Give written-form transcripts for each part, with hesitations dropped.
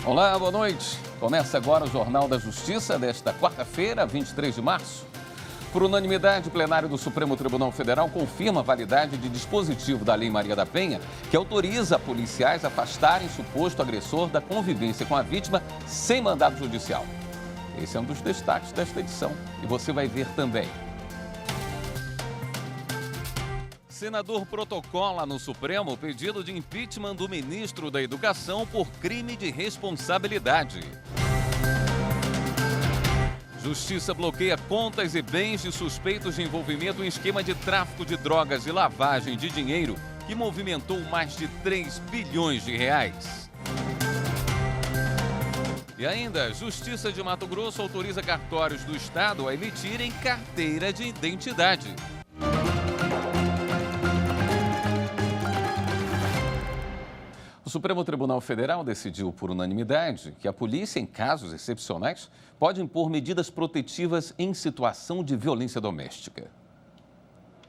Olá, boa noite. Começa agora o Jornal da Justiça desta quarta-feira, 23 de março. Por unanimidade, o plenário do Supremo Tribunal Federal confirma a validade de dispositivo da Lei Maria da Penha, que autoriza policiais a afastarem suposto agressor da convivência com a vítima sem mandado judicial. Esse é um dos destaques desta edição e você vai ver também. Senador protocola no Supremo o pedido de impeachment do ministro da Educação por crime de responsabilidade. Justiça bloqueia contas e bens de suspeitos de envolvimento em esquema de tráfico de drogas e lavagem de dinheiro que movimentou mais de 3 bilhões de reais. E ainda, Justiça de Mato Grosso autoriza cartórios do Estado a emitirem carteira de identidade. O Supremo Tribunal Federal decidiu por unanimidade que a polícia, em casos excepcionais, pode impor medidas protetivas em situação de violência doméstica.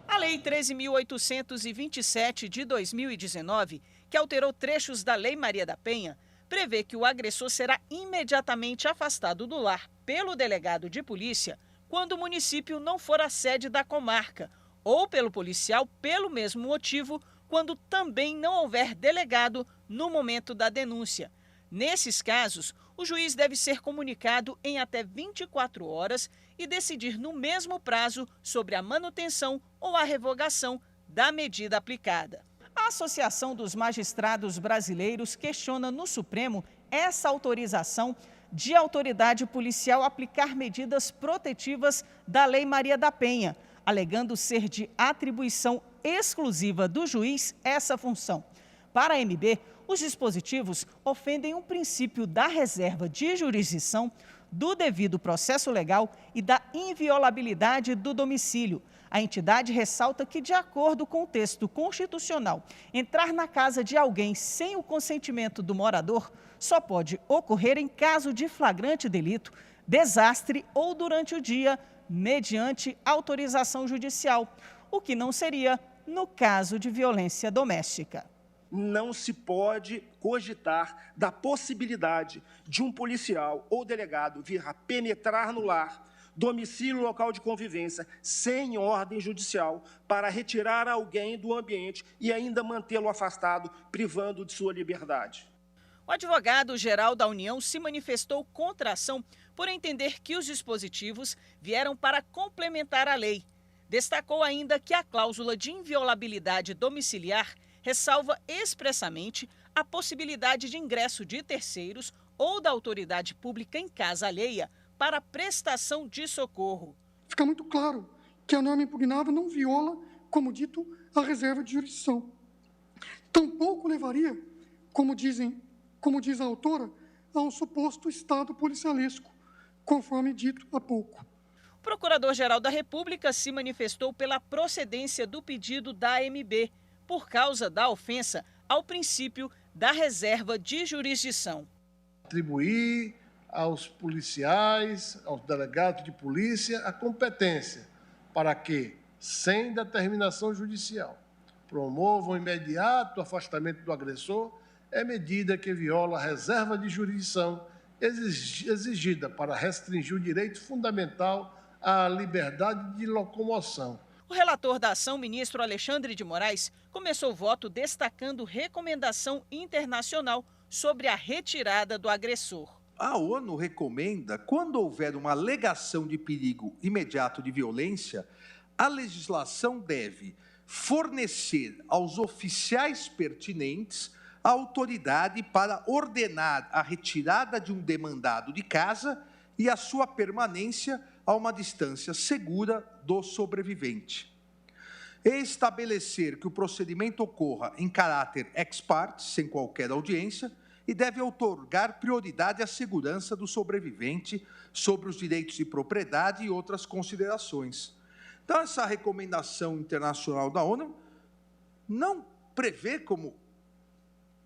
A Lei 13.827 de 2019, que alterou trechos da Lei Maria da Penha, prevê que o agressor será imediatamente afastado do lar pelo delegado de polícia quando o município não for a sede da comarca, ou pelo policial pelo mesmo motivo, quando também não houver delegado no momento da denúncia. Nesses casos, o juiz deve ser comunicado em até 24 horas e decidir no mesmo prazo sobre a manutenção ou a revogação da medida aplicada. A Associação dos Magistrados Brasileiros questiona no Supremo essa autorização de autoridade policial aplicar medidas protetivas da Lei Maria da Penha, alegando ser de atribuição exclusiva do juiz essa função. Para a MB, os dispositivos ofendem o princípio da reserva de jurisdição, do devido processo legal e da inviolabilidade do domicílio. A entidade ressalta que, de acordo com o texto constitucional, entrar na casa de alguém sem o consentimento do morador só pode ocorrer em caso de flagrante delito, desastre ou durante o dia, mediante autorização judicial, o que não seria no caso de violência doméstica. Não se pode cogitar da possibilidade de um policial ou delegado vir a penetrar no lar, domicílio local de convivência, sem ordem judicial, para retirar alguém do ambiente e ainda mantê-lo afastado, privando de sua liberdade. O advogado-geral da União se manifestou contra a ação por entender que os dispositivos vieram para complementar a lei. Destacou ainda que a cláusula de inviolabilidade domiciliar ressalva expressamente a possibilidade de ingresso de terceiros ou da autoridade pública em casa alheia para prestação de socorro. Fica muito claro que a norma impugnada não viola, como dito, a reserva de jurisdição. Tampouco levaria, como diz a autora, a um suposto estado policialesco, conforme dito há pouco. O Procurador-Geral da República se manifestou pela procedência do pedido da AMB, por causa da ofensa ao princípio da reserva de jurisdição. Atribuir aos policiais, aos delegados de polícia, a competência para que, sem determinação judicial, promovam o imediato afastamento do agressor é medida que viola a reserva de jurisdição exigida para restringir o direito fundamental à liberdade de locomoção. O relator da ação, ministro Alexandre de Moraes, começou o voto destacando recomendação internacional sobre a retirada do agressor. A ONU recomenda, quando houver uma alegação de perigo imediato de violência, a legislação deve fornecer aos oficiais pertinentes a autoridade para ordenar a retirada de um demandado de casa e a sua permanência a uma distância segura do sobrevivente. Estabelecer que o procedimento ocorra em caráter ex parte, sem qualquer audiência, e deve outorgar prioridade à segurança do sobrevivente sobre os direitos de propriedade e outras considerações. Então, essa recomendação internacional da ONU não prevê como,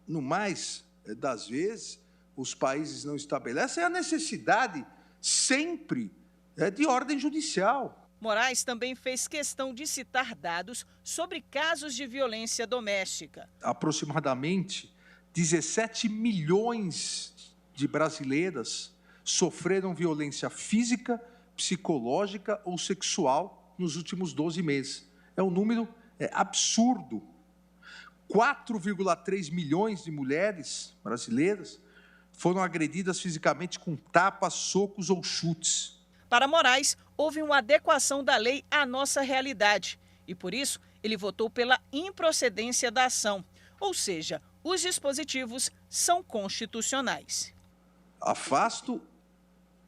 no mais das vezes, os países não estabelecem a necessidade sempre de ordem judicial. Moraes também fez questão de citar dados sobre casos de violência doméstica. Aproximadamente 17 milhões de brasileiras sofreram violência física, psicológica ou sexual nos últimos 12 meses. É um número absurdo. 4,3 milhões de mulheres brasileiras foram agredidas fisicamente com tapas, socos ou chutes. Para Moraes, houve uma adequação da lei à nossa realidade e, por isso, ele votou pela improcedência da ação, ou seja, os dispositivos são constitucionais. Afasto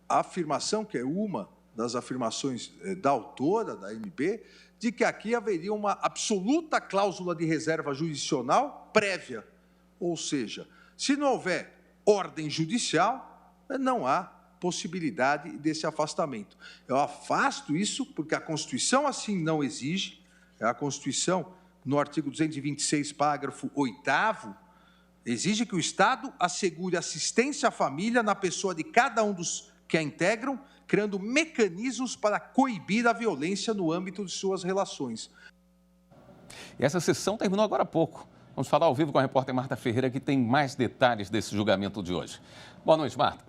a afirmação, que é uma das afirmações da autora, da MB, de que aqui haveria uma absoluta cláusula de reserva jurisdicional prévia. Ou seja, se não houver ordem judicial, não há possibilidade desse afastamento. Eu afasto isso porque a Constituição assim não exige. A Constituição, no artigo 226, parágrafo 8º, exige que o Estado assegure assistência à família na pessoa de cada um dos que a integram, criando mecanismos para coibir a violência no âmbito de suas relações. E essa sessão terminou agora há pouco. Vamos falar ao vivo com a repórter Marta Ferreira, que tem mais detalhes desse julgamento de hoje. Boa noite, Marta.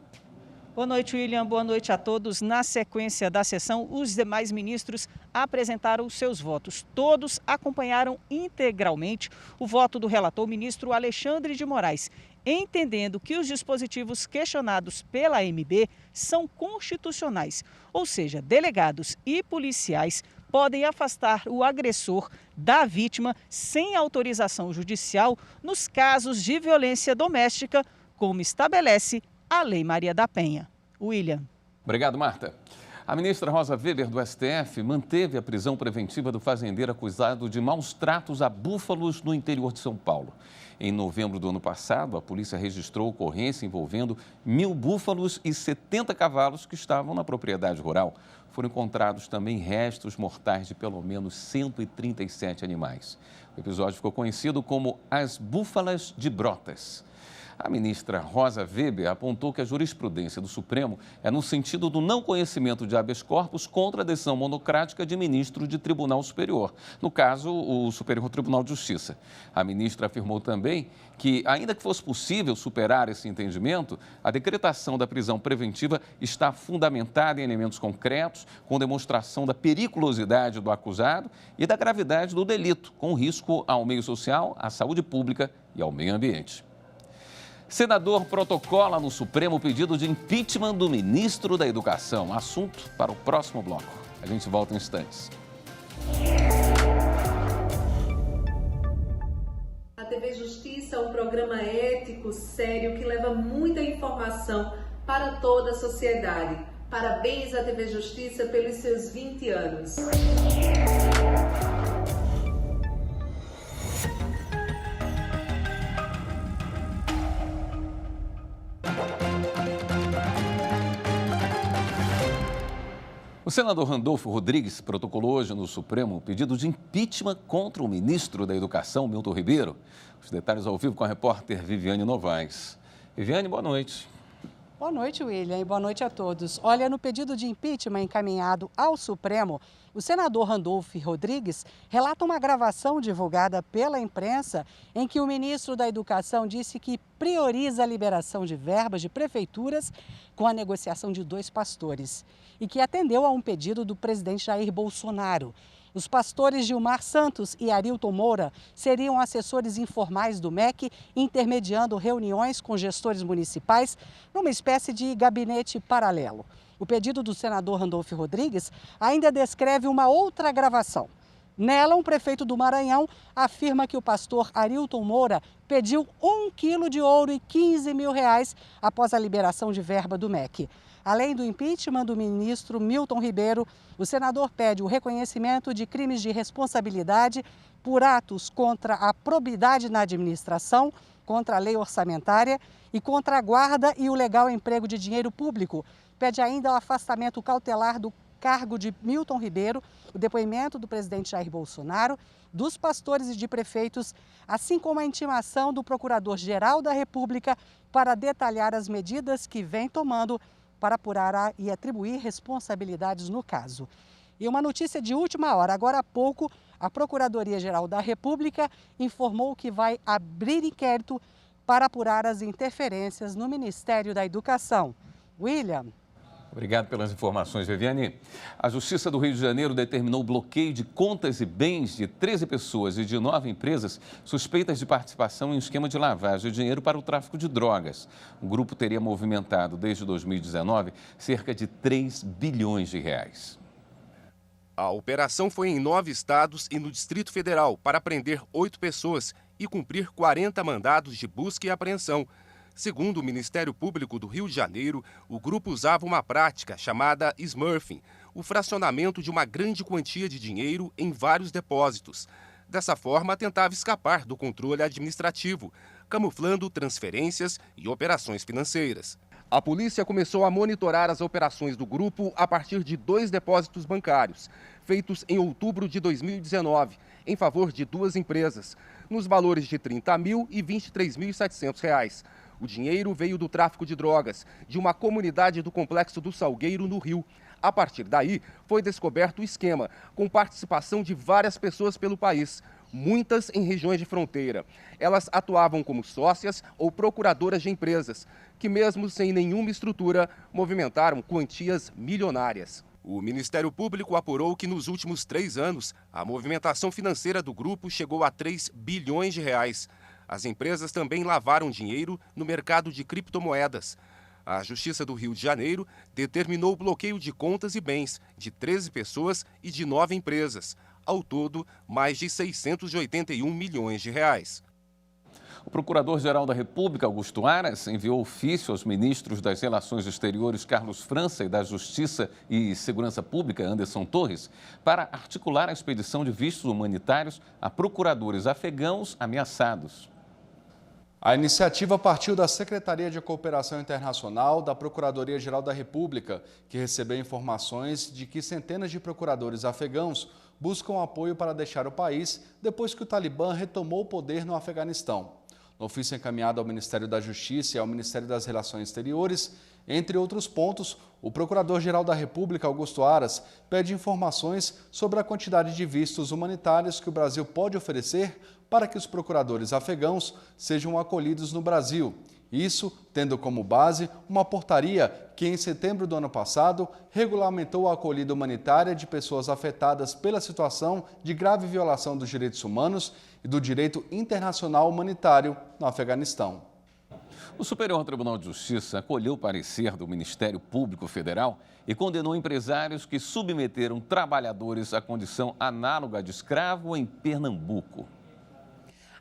Boa noite, William. Boa noite a todos. Na sequência da sessão, os demais ministros apresentaram os seus votos. Todos acompanharam integralmente o voto do relator, ministro Alexandre de Moraes, entendendo que os dispositivos questionados pela MB são constitucionais, ou seja, delegados e policiais podem afastar o agressor da vítima sem autorização judicial nos casos de violência doméstica, como estabelece a Lei Maria da Penha. William. Obrigado, Marta. A ministra Rosa Weber, do STF, manteve a prisão preventiva do fazendeiro acusado de maus tratos a búfalos no interior de São Paulo. Em novembro do ano passado, a polícia registrou ocorrência envolvendo 1.000 búfalos e 70 cavalos que estavam na propriedade rural. Foram encontrados também restos mortais de pelo menos 137 animais. O episódio ficou conhecido como as búfalas de Brotas. A ministra Rosa Weber apontou que a jurisprudência do Supremo é no sentido do não conhecimento de habeas corpus contra a decisão monocrática de ministro de Tribunal Superior, no caso, o Superior Tribunal de Justiça. A ministra afirmou também que, ainda que fosse possível superar esse entendimento, a decretação da prisão preventiva está fundamentada em elementos concretos, com demonstração da periculosidade do acusado e da gravidade do delito, com risco ao meio social, à saúde pública e ao meio ambiente. Senador protocola no Supremo o pedido de impeachment do ministro da Educação. Assunto para o próximo bloco. A gente volta em instantes. A TV Justiça é um programa ético, sério, que leva muita informação para toda a sociedade. Parabéns à TV Justiça pelos seus 20 anos. O senador Randolfo Rodrigues protocolou hoje no Supremo o pedido de impeachment contra o ministro da Educação, Milton Ribeiro. Os detalhes ao vivo com a repórter Viviane Novaes. Viviane, boa noite. Boa noite, William, e boa noite a todos. Olha, no pedido de impeachment encaminhado ao Supremo, o senador Randolfo Rodrigues relata uma gravação divulgada pela imprensa em que o ministro da Educação disse que prioriza a liberação de verbas de prefeituras com a negociação de 2 pastores e que atendeu a um pedido do presidente Jair Bolsonaro. Os pastores Gilmar Santos e Arilton Moura seriam assessores informais do MEC, intermediando reuniões com gestores municipais numa espécie de gabinete paralelo. O pedido do senador Randolfo Rodrigues ainda descreve uma outra gravação. Nela, um prefeito do Maranhão afirma que o pastor Arilton Moura pediu 1 quilo de ouro e 15 mil reais após a liberação de verba do MEC. Além do impeachment do ministro Milton Ribeiro, o senador pede o reconhecimento de crimes de responsabilidade por atos contra a probidade na administração, contra a lei orçamentária e contra a guarda e o legal emprego de dinheiro público. Pede ainda o afastamento cautelar do cargo de Milton Ribeiro, o depoimento do presidente Jair Bolsonaro, dos pastores e de prefeitos, assim como a intimação do Procurador-Geral da República para detalhar as medidas que vem tomando para apurar e atribuir responsabilidades no caso. E uma notícia de última hora, agora há pouco, a Procuradoria-Geral da República informou que vai abrir inquérito para apurar as interferências no Ministério da Educação. William. Obrigado pelas informações, Viviane. A Justiça do Rio de Janeiro determinou o bloqueio de contas e bens de 13 pessoas e de 9 empresas suspeitas de participação em um esquema de lavagem de dinheiro para o tráfico de drogas. O grupo teria movimentado, desde 2019, cerca de 3 bilhões de reais. A operação foi em 9 estados e no Distrito Federal para prender 8 pessoas e cumprir 40 mandados de busca e apreensão. Segundo o Ministério Público do Rio de Janeiro, o grupo usava uma prática chamada smurfing, o fracionamento de uma grande quantia de dinheiro em vários depósitos. Dessa forma, tentava escapar do controle administrativo, camuflando transferências e operações financeiras. A polícia começou a monitorar as operações do grupo a partir de 2 depósitos bancários, feitos em outubro de 2019, em favor de 2 empresas, nos valores de R$ 30.000 e R$ 23.700. O dinheiro veio do tráfico de drogas, de uma comunidade do Complexo do Salgueiro, no Rio. A partir daí, foi descoberto o esquema, com participação de várias pessoas pelo país, muitas em regiões de fronteira. Elas atuavam como sócias ou procuradoras de empresas, que mesmo sem nenhuma estrutura, movimentaram quantias milionárias. O Ministério Público apurou que nos últimos 3 anos, a movimentação financeira do grupo chegou a 3 bilhões de reais. As empresas também lavaram dinheiro no mercado de criptomoedas. A Justiça do Rio de Janeiro determinou o bloqueio de contas e bens de 13 pessoas e de 9 empresas. Ao todo, mais de 681 milhões de reais. O Procurador-Geral da República, Augusto Aras, enviou ofício aos ministros das Relações Exteriores, Carlos França, e da Justiça e Segurança Pública, Anderson Torres, para articular a expedição de vistos humanitários a procuradores afegãos ameaçados. A iniciativa partiu da Secretaria de Cooperação Internacional da Procuradoria-Geral da República, que recebeu informações de que centenas de procuradores afegãos buscam apoio para deixar o país depois que o Talibã retomou o poder no Afeganistão. No ofício encaminhado ao Ministério da Justiça e ao Ministério das Relações Exteriores, entre outros pontos, o Procurador-Geral da República, Augusto Aras, pede informações sobre a quantidade de vistos humanitários que o Brasil pode oferecer para que os procuradores afegãos sejam acolhidos no Brasil. Isso tendo como base uma portaria que, em setembro do ano passado, regulamentou a acolhida humanitária de pessoas afetadas pela situação de grave violação dos direitos humanos e do direito internacional humanitário no Afeganistão. O Superior Tribunal de Justiça acolheu o parecer do Ministério Público Federal e condenou empresários que submeteram trabalhadores à condição análoga de escravo em Pernambuco.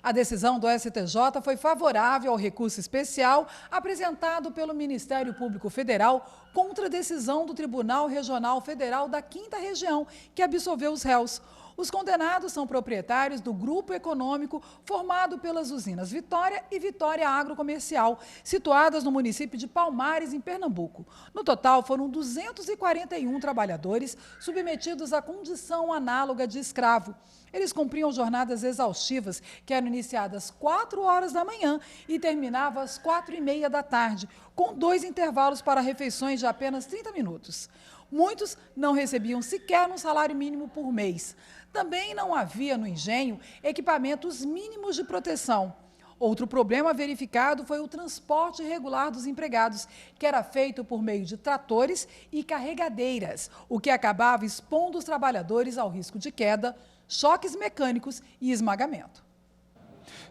A decisão do STJ foi favorável ao recurso especial apresentado pelo Ministério Público Federal contra a decisão do Tribunal Regional Federal da 5ª Região, que absolveu os réus. Os condenados são proprietários do grupo econômico formado pelas usinas Vitória e Vitória Agrocomercial, situadas no município de Palmares, em Pernambuco. No total, foram 241 trabalhadores submetidos à condição análoga de escravo. Eles cumpriam jornadas exaustivas, que eram iniciadas às 4 horas da manhã e terminavam às 4h30 da tarde, com 2 intervalos para refeições de apenas 30 minutos. Muitos não recebiam sequer um salário mínimo por mês. Também não havia no engenho equipamentos mínimos de proteção. Outro problema verificado foi o transporte irregular dos empregados, que era feito por meio de tratores e carregadeiras, o que acabava expondo os trabalhadores ao risco de queda, choques mecânicos e esmagamento.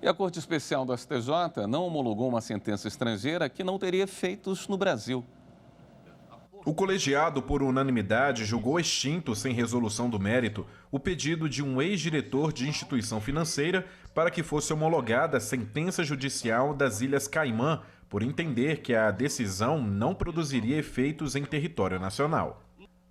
E a Corte Especial do STJ não homologou uma sentença estrangeira que não teria efeitos no Brasil. O colegiado, por unanimidade, julgou extinto, sem resolução do mérito, o pedido de um ex-diretor de instituição financeira para que fosse homologada a sentença judicial das Ilhas Caimã, por entender que a decisão não produziria efeitos em território nacional.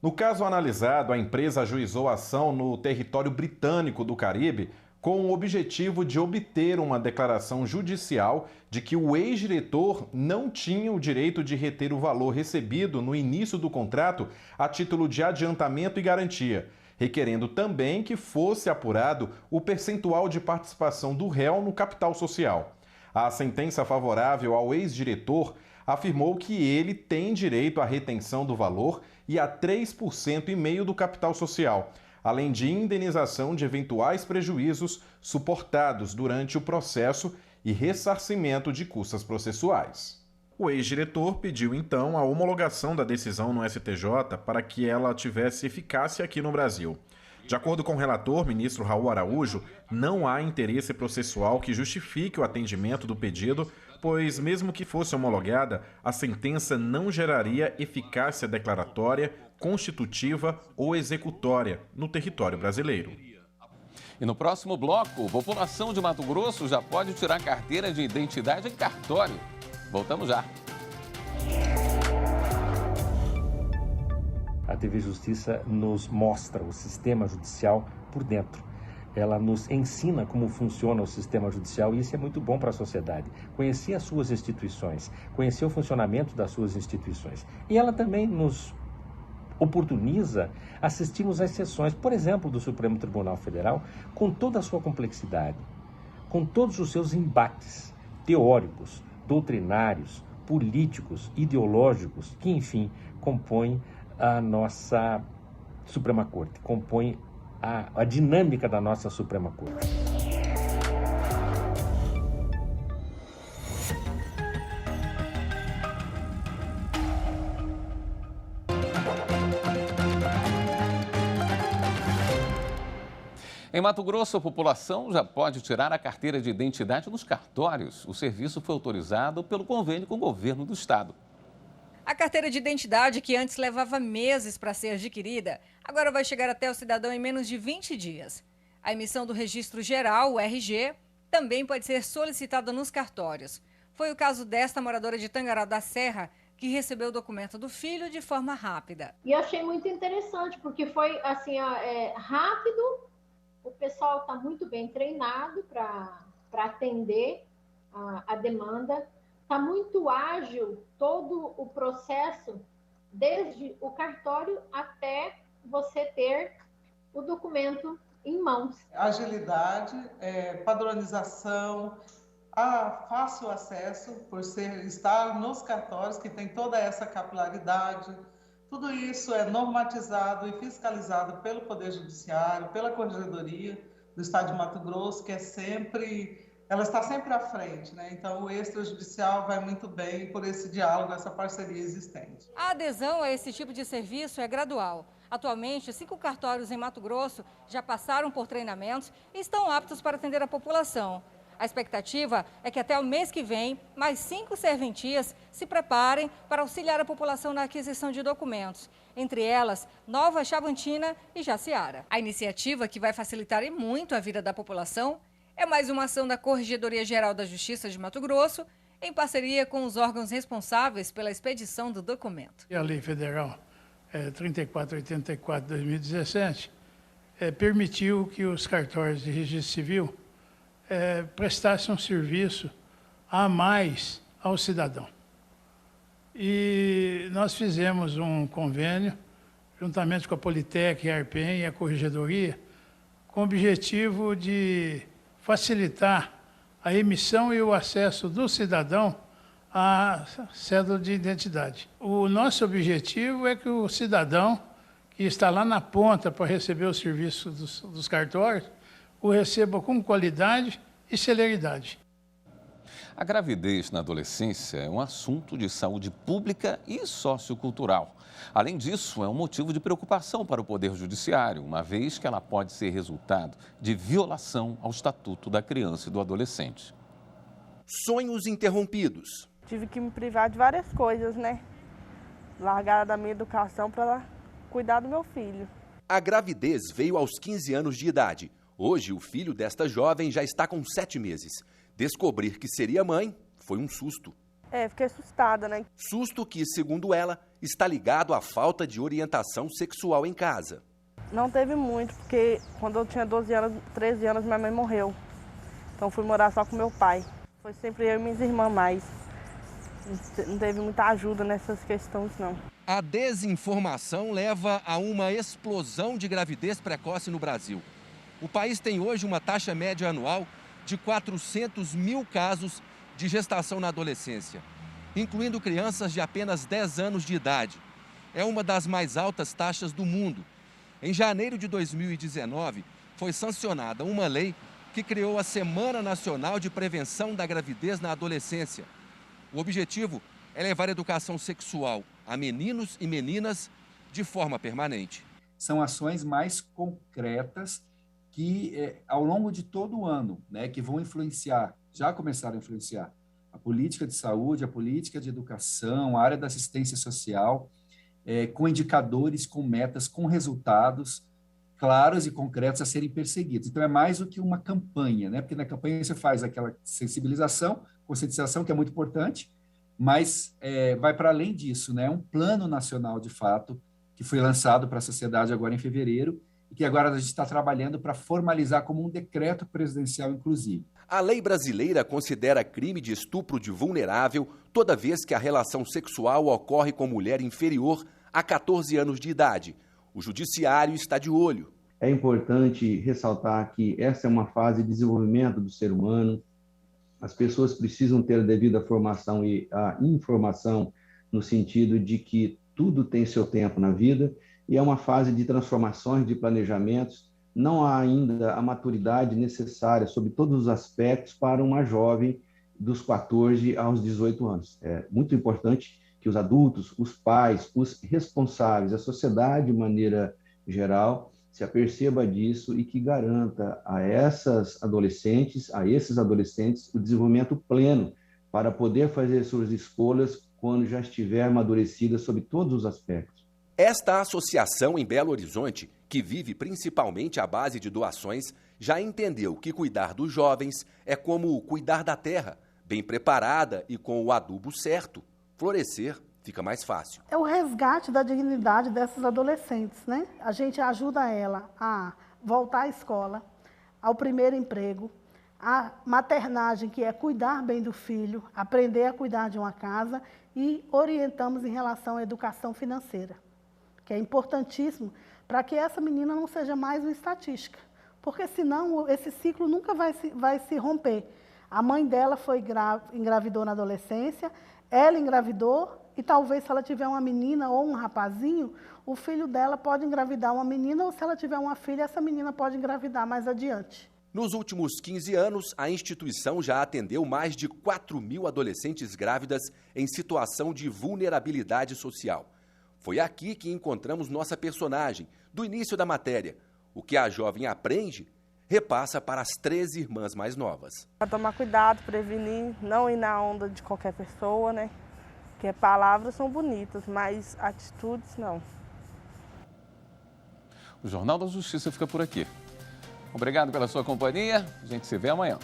No caso analisado, a empresa ajuizou a ação no território britânico do Caribe com o objetivo de obter uma declaração judicial de que o ex-diretor não tinha o direito de reter o valor recebido no início do contrato a título de adiantamento e garantia, requerendo também que fosse apurado o percentual de participação do réu no capital social. A sentença favorável ao ex-diretor afirmou que ele tem direito à retenção do valor e a 3,5% do capital social, além de indenização de eventuais prejuízos suportados durante o processo e ressarcimento de custas processuais. O ex-diretor pediu, então, a homologação da decisão no STJ para que ela tivesse eficácia aqui no Brasil. De acordo com o relator, ministro Raul Araújo, não há interesse processual que justifique o atendimento do pedido, pois, mesmo que fosse homologada, a sentença não geraria eficácia declaratória, constitutiva ou executória no território brasileiro. E no próximo bloco, população de Mato Grosso já pode tirar carteira de identidade em cartório. Voltamos já. A TV Justiça nos mostra o sistema judicial por dentro. Ela nos ensina como funciona o sistema judicial e isso é muito bom para a sociedade. Conhecer as suas instituições, conhecer o funcionamento das suas instituições. E ela também nos oportuniza assistirmos às sessões, por exemplo, do Supremo Tribunal Federal, com toda a sua complexidade, com todos os seus embates teóricos, doutrinários, políticos, ideológicos, que, enfim, compõem a nossa Suprema Corte, compõem a dinâmica da nossa Suprema Corte. Em Mato Grosso, a população já pode tirar a carteira de identidade nos cartórios. O serviço foi autorizado pelo convênio com o governo do estado. A carteira de identidade, que antes levava meses para ser adquirida, agora vai chegar até o cidadão em menos de 20 dias. A emissão do Registro Geral, o RG, também pode ser solicitada nos cartórios. Foi o caso desta moradora de Tangará da Serra, que recebeu o documento do filho de forma rápida. E eu achei muito interessante, porque foi assim, rápido. O pessoal está muito bem treinado para atender a demanda. Está muito ágil todo o processo, desde o cartório até você ter o documento em mãos. Agilidade, padronização, fácil acesso, por estar nos cartórios, que tem toda essa capilaridade. Tudo isso é normatizado e fiscalizado pelo Poder Judiciário, pela Corregedoria do Estado de Mato Grosso, que ela está sempre à frente, né? Então o extrajudicial vai muito bem por esse diálogo, essa parceria existente. A adesão a esse tipo de serviço é gradual. Atualmente, 5 cartórios em Mato Grosso já passaram por treinamentos e estão aptos para atender a população. A expectativa é que até o mês que vem, mais 5 serventias se preparem para auxiliar a população na aquisição de documentos. Entre elas, Nova Chavantina e Jaciara. A iniciativa, que vai facilitar e muito a vida da população, é mais uma ação da Corregedoria Geral da Justiça de Mato Grosso, em parceria com os órgãos responsáveis pela expedição do documento. A Lei Federal 3484 de 2017 permitiu que os cartórios de registro civil prestassem um serviço a mais ao cidadão. E nós fizemos um convênio, juntamente com a Politec, a Arpen e a Corregedoria, com o objetivo de facilitar a emissão e o acesso do cidadão à cédula de identidade. O nosso objetivo é que o cidadão que está lá na ponta para receber o serviço dos cartórios, o receba com qualidade e celeridade. A gravidez na adolescência é um assunto de saúde pública e sociocultural. Além disso, é um motivo de preocupação para o Poder Judiciário, uma vez que ela pode ser resultado de violação ao Estatuto da Criança e do Adolescente. Sonhos interrompidos. Tive que me privar de várias coisas, né? Largar da minha educação para cuidar do meu filho. A gravidez veio aos 15 anos de idade. Hoje, o filho desta jovem já está com 7 meses. Descobrir que seria mãe foi um susto. Fiquei assustada, né? Susto que, segundo ela, está ligado à falta de orientação sexual em casa. Não teve muito, porque quando eu tinha 13 anos, minha mãe morreu. Então fui morar só com meu pai. Foi sempre eu e minhas irmãs mais. Não teve muita ajuda nessas questões, não. A desinformação leva a uma explosão de gravidez precoce no Brasil. O país tem hoje uma taxa média anual de 400 mil casos de gestação na adolescência, incluindo crianças de apenas 10 anos de idade. É uma das mais altas taxas do mundo. Em janeiro de 2019, foi sancionada uma lei que criou a Semana Nacional de Prevenção da Gravidez na Adolescência. O objetivo é levar a educação sexual a meninos e meninas de forma permanente. São ações mais concretas que, ao longo de todo o ano, né, que vão influenciar, já começaram a influenciar, a política de saúde, a política de educação, a área da assistência social, com indicadores, com metas, com resultados claros e concretos a serem perseguidos. Então, é mais do que uma campanha, né? Porque na campanha você faz aquela sensibilização, conscientização, que é muito importante, mas vai para além disso, né? É um plano nacional, de fato, que foi lançado para a sociedade agora em fevereiro, e que agora a gente está trabalhando para formalizar como um decreto presidencial, inclusive. A lei brasileira considera crime de estupro de vulnerável toda vez que a relação sexual ocorre com mulher inferior a 14 anos de idade. O judiciário está de olho. É importante ressaltar que essa é uma fase de desenvolvimento do ser humano. As pessoas precisam ter a devida formação e a informação no sentido de que tudo tem seu tempo na vida e é uma fase de transformações, de planejamentos. Não há ainda a maturidade necessária sobre todos os aspectos para uma jovem dos 14 aos 18 anos. É muito importante que os adultos, os pais, os responsáveis, a sociedade de maneira geral, se aperceba disso e que garanta a esses adolescentes, o desenvolvimento pleno para poder fazer suas escolhas quando já estiver amadurecida sobre todos os aspectos. Esta associação em Belo Horizonte, que vive principalmente à base de doações, já entendeu que cuidar dos jovens é como cuidar da terra, bem preparada e com o adubo certo. Florescer fica mais fácil. É o resgate da dignidade dessas adolescentes, né? A gente ajuda ela a voltar à escola, ao primeiro emprego, a maternagem, que é cuidar bem do filho, aprender a cuidar de uma casa, e orientamos em relação à educação financeira, que é importantíssimo para que essa menina não seja mais uma estatística, porque senão esse ciclo nunca vai se romper. A mãe dela engravidou na adolescência, ela engravidou, e talvez se ela tiver uma menina ou um rapazinho, o filho dela pode engravidar uma menina, ou se ela tiver uma filha, essa menina pode engravidar mais adiante. Nos últimos 15 anos, a instituição já atendeu mais de 4.000 adolescentes grávidas em situação de vulnerabilidade social. Foi aqui que encontramos nossa personagem, do início da matéria. O que a jovem aprende, repassa para as 13 irmãs mais novas. Para tomar cuidado, prevenir, não ir na onda de qualquer pessoa, né? Porque palavras são bonitas, mas atitudes não. O Jornal da Justiça fica por aqui. Obrigado pela sua companhia. A gente se vê amanhã.